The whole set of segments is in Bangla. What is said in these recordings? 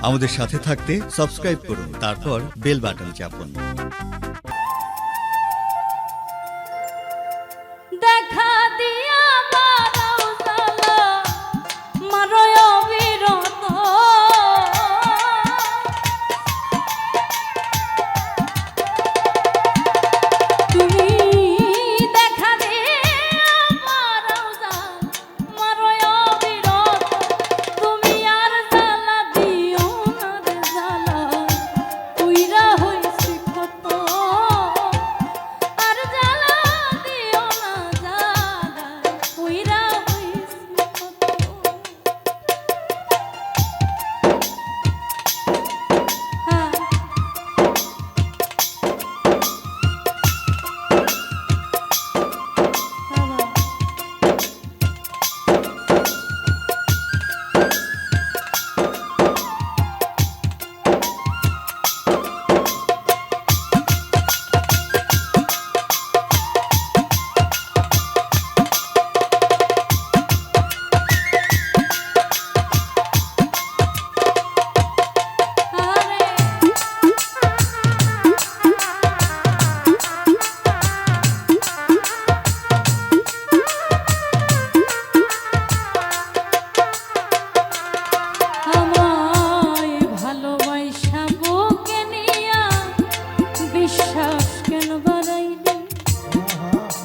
আমাদের সাথে থাকতে সাবস্ক্রাইব করুন, তারপর বেল বাটন চাপুন। দেখা দিয়া বারাও জ্বালা মারয় অবিরত, তুমি দেখা দিয়া বারাও জ্বালা মারয় অবিরত, তুমি আর জ্বালা দিও না রে জ্বালা কইরা হইছি কত, আর জ্বালা দিও না জ্বালা কইরা হইছি কত। হ্যাঁ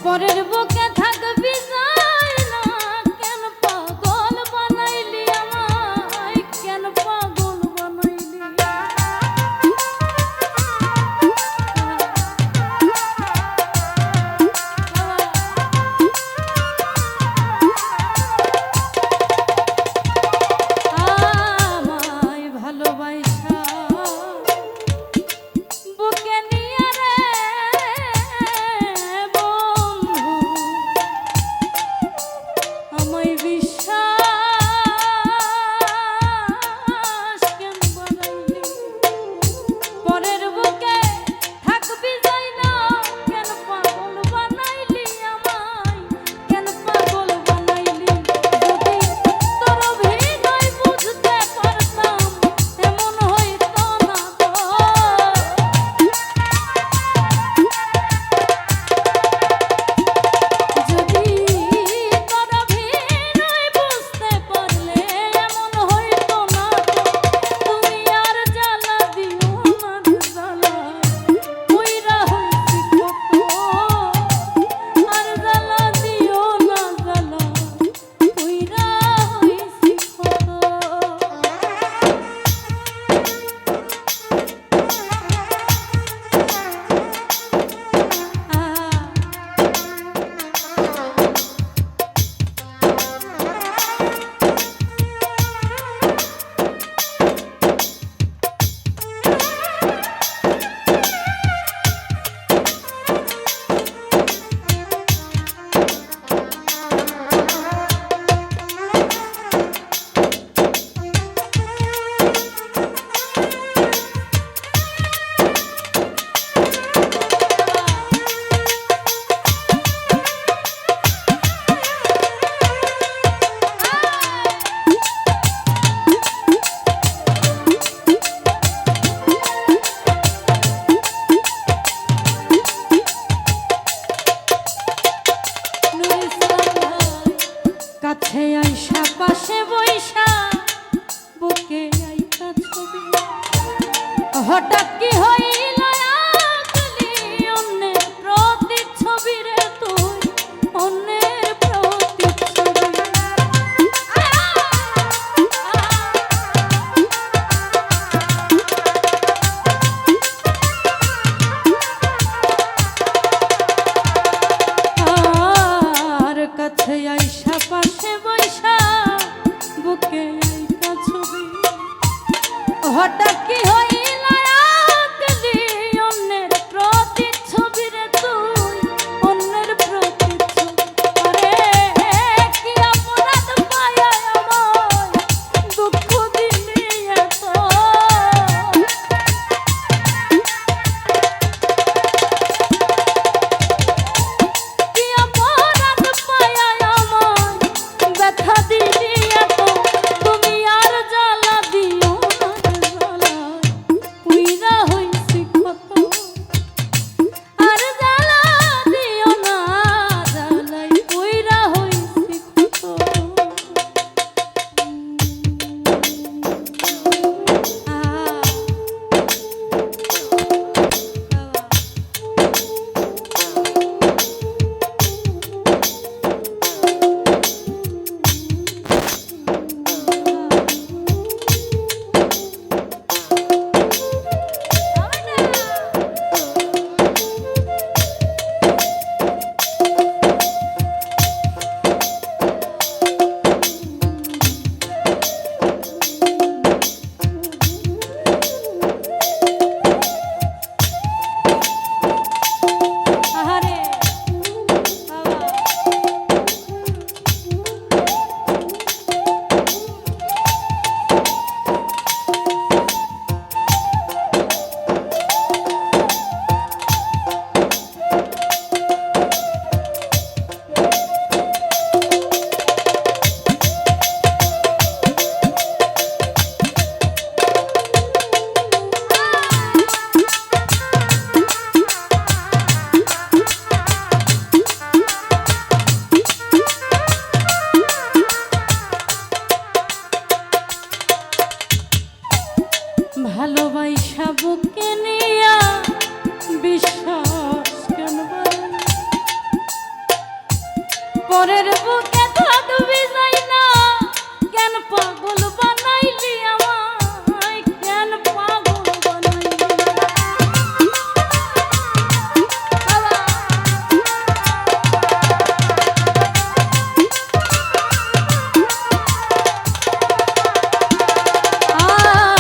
পরের বুকে থাকবি যাই না, কেন পাগল বানাইলি আমায়, কেন পাগল বানাইলি। আমায় ভালোবাসা বুকে নিয়ে রে বন্ধু, আমায় বিশ্বাস কেন বানাইলি, পরের বুকে থাকবি যাই না, কেন পাগল বানাইলি আমায়, কেন পাগল বানাইলি। যদি তোর অভিনয় বুঝতে পারতাম এমন হইতো না তো, যদি তোর অভিনয় বুঝতে পারলে এমন হইতো না তো, তুমি আর জ্বালা দিও না রে জ্বালা কইরা হইছি কত, আর জ্বালা দিও না জ্বালা কইরা হইছি কত। কাছে আইসা পাশে বইসা বুকে আইতা ছবি, হঠাৎ কি হইল আগলি অন্যের প্রতিচ্ছবি রে তুই, অন্যের প্রতিচ্ছবি। আর কাছে আইসা পাশে বইসা বুকে আইতা ছবি, হঠাৎ কি হইল আগলি অন্যের প্রতিচ্ছবি রে তুই, অন্যের প্রতিচ্ছবি। আরে কি অপরাধ পায়ায় আমায় দুঃখ দিলি এত, কি অপরাধ পায়ায় আমায় ব্যথা দিলি এত, তুমি আর জ্বালা দিও না ভালোবাসা বুকে নিয়া বিশ্বাস কেন বাড়াই? পরের বুকে থাকবি যাই না, কেন পাগল বানাইলি আমায়, কেন পাগল বানাইলি?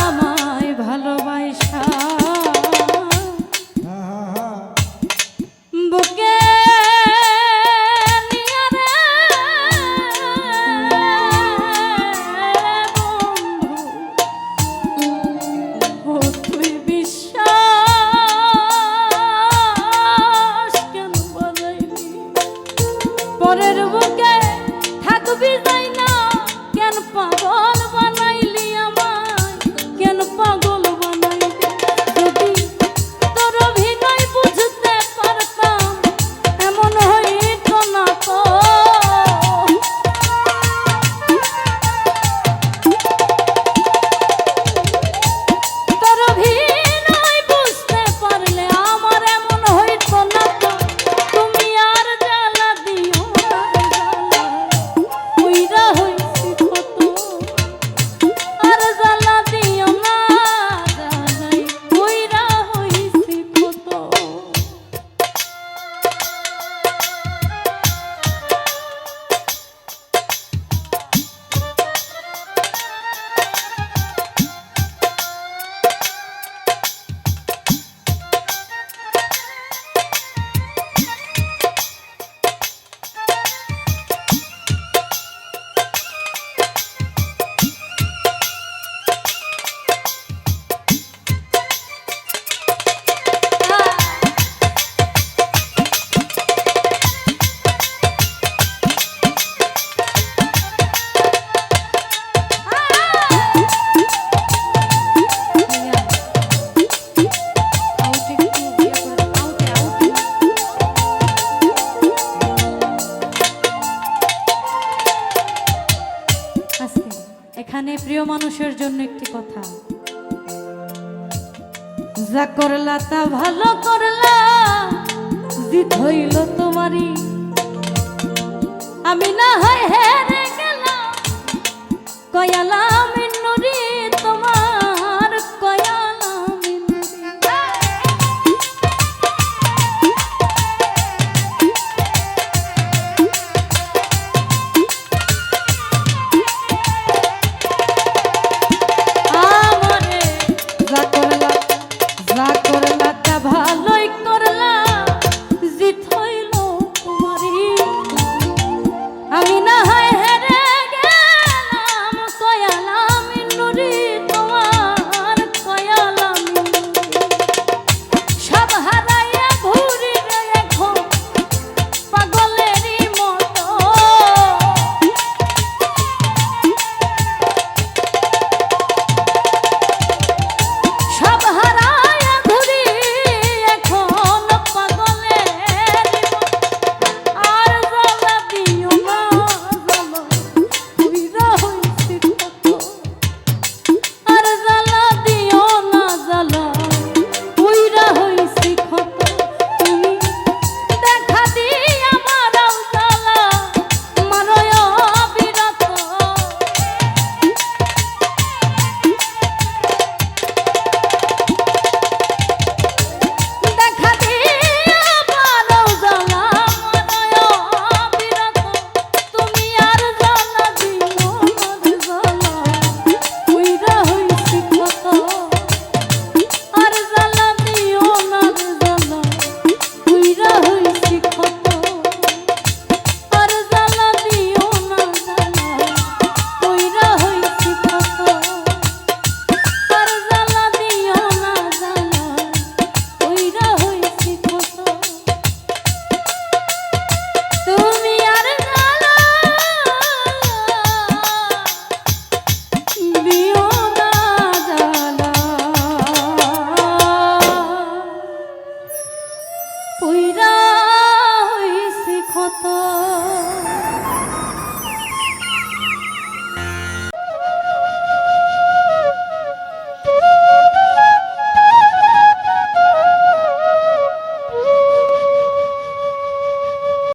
আমায় ভালোবাসা বুকে নিয়া রে বন্ধু, ও তুই বিশ্বাস কেন বানাইলি? পরের বুকে থাকবি যাই না, কেন পাগল বানাইলি আমায়, কেন পাগল বানাইলি? যদি তোর অভিনয় বুঝতে পারতাম, এমন হইত না তো। তোর অভিনয় বুঝতে পারলে আমার এমন হইত না তো। তুমি আর জ্বালা দিও না, জ্বালা কইরা হইছি কত। আর জ্বালা দিও না, জ্বালাই কইরা হইছি কত। এখানে প্রিয় মানুষের জন্য একটি কথা, যা করলা তা ভালো করলা, জিত হইল তোমারই। আমি না হয় হেরে গেলাম, কয়ালাম